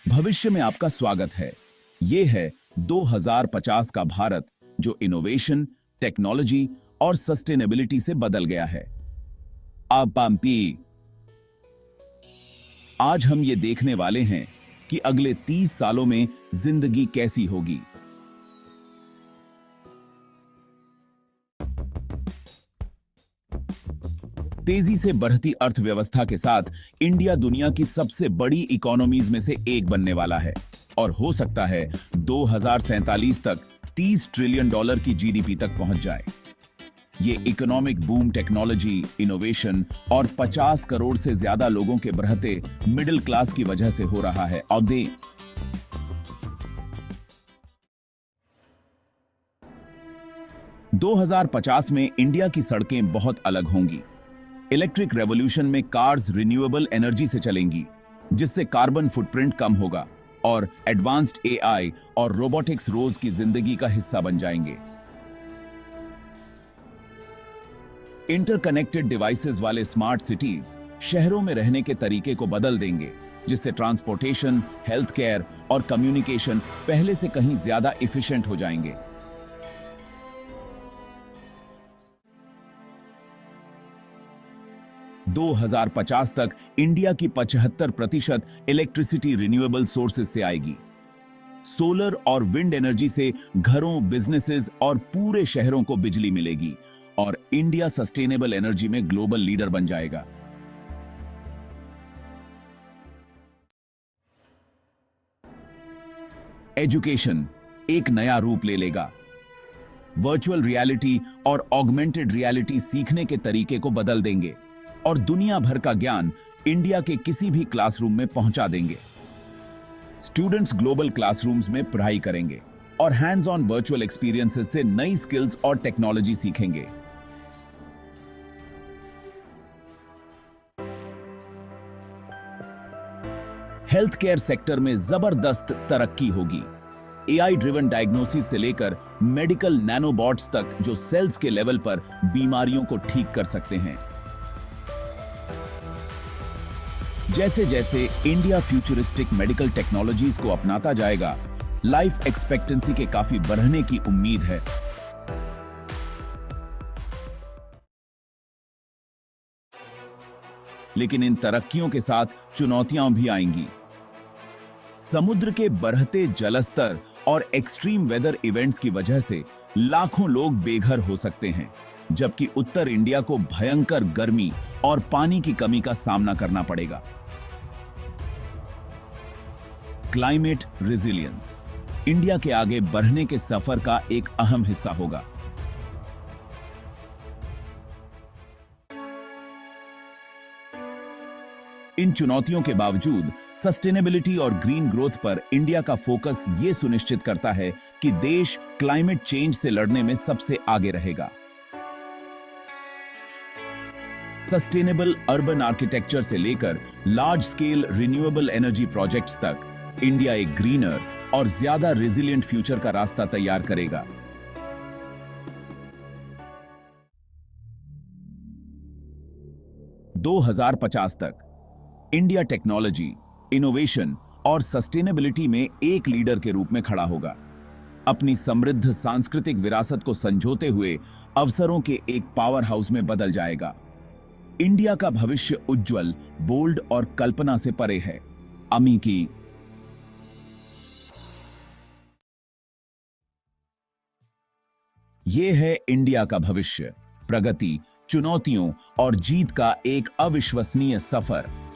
भविष्य में आपका स्वागत है। ये है 2050 का भारत जो इनोवेशन, टेक्नोलॉजी और सस्टेनेबिलिटी से बदल गया है। आज हम ये देखने वाले हैं कि अगले 30 सालों में जिंदगी कैसी होगी। तेजी से बढ़ती अर्थव्यवस्था के साथ इंडिया दुनिया की सबसे बड़ी इकोनॉमीज में से एक बनने वाला है और हो सकता है 2047 तक $30 ट्रिलियन की जीडीपी तक पहुंच जाए। ये इकोनॉमिक बूम टेक्नोलॉजी, इनोवेशन और 50 करोड़ से ज्यादा लोगों के बढ़ते मिडिल क्लास की वजह से हो रहा है। और 2050 में इंडिया की सड़कें बहुत अलग होंगी। इलेक्ट्रिक रेवोल्यूशन में कार्स रिन्यूएबल एनर्जी से चलेंगी, जिससे कार्बन फुटप्रिंट कम होगा और एडवांस्ड एआई और रोबोटिक्स रोज की जिंदगी का हिस्सा बन जाएंगे। इंटरकनेक्टेड डिवाइसेस वाले स्मार्ट सिटीज शहरों में रहने के तरीके को बदल देंगे, जिससे ट्रांसपोर्टेशन, हेल्थ केयर और कम्युनिकेशन पहले से कहीं ज्यादा इफिशिएंट हो जाएंगे। – 2050 तक इंडिया की 75% इलेक्ट्रिसिटी रिन्यूएबल सोर्सेज से आएगी। सोलर और विंड एनर्जी से घरों, बिजनेसेस और पूरे शहरों को बिजली मिलेगी और इंडिया सस्टेनेबल एनर्जी में ग्लोबल लीडर बन जाएगा। एजुकेशन एक नया रूप ले लेगा। वर्चुअल रियलिटी और ऑगमेंटेड रियलिटी सीखने के तरीके को बदल देंगे और दुनिया भर का ज्ञान इंडिया के किसी भी क्लासरूम में पहुंचा देंगे। स्टूडेंट्स ग्लोबल क्लासरूम्स में पढ़ाई करेंगे और हैंड्स ऑन वर्चुअल एक्सपीरियंसेस से नई स्किल्स और टेक्नोलॉजी सीखेंगे। हेल्थ केयर सेक्टर में जबरदस्त तरक्की होगी। एआई ड्रिवन डायग्नोसिस से लेकर मेडिकल नैनोबॉट्स तक जो सेल्स के लेवल पर बीमारियों को ठीक कर सकते हैं। जैसे जैसे इंडिया फ्यूचरिस्टिक मेडिकल टेक्नोलॉजीज को अपनाता जाएगा, लाइफ एक्सपेक्टेंसी के काफी बढ़ने की उम्मीद है। लेकिन इन तरक्कियों के साथ चुनौतियां भी आएंगी। समुद्र के बढ़ते जलस्तर और एक्सट्रीम वेदर इवेंट्स की वजह से लाखों लोग बेघर हो सकते हैं, जबकि उत्तर इंडिया को भयंकर गर्मी और पानी की कमी का सामना करना पड़ेगा। क्लाइमेट रेजिलियंस इंडिया के आगे बढ़ने के सफर का एक अहम हिस्सा होगा। इन चुनौतियों के बावजूद सस्टेनेबिलिटी और ग्रीन ग्रोथ पर इंडिया का फोकस यह सुनिश्चित करता है कि देश क्लाइमेट चेंज से लड़ने में सबसे आगे रहेगा। सस्टेनेबल अर्बन आर्किटेक्चर से लेकर large scale renewable energy projects तक इंडिया एक ग्रीनर और ज्यादा रेजिलिएंट फ्यूचर का रास्ता तैयार करेगा। – 2050 तक इंडिया टेक्नोलॉजी, इनोवेशन और सस्टेनेबिलिटी में एक लीडर के रूप में खड़ा होगा। अपनी समृद्ध सांस्कृतिक विरासत को संजोते हुए अवसरों के एक पावर हाउस में बदल जाएगा। इंडिया का भविष्य उज्जवल, बोल्ड और कल्पना से परे है। ये है इंडिया का भविष्य, प्रगति, चुनौतियों और जीत का एक अविश्वसनीय सफर।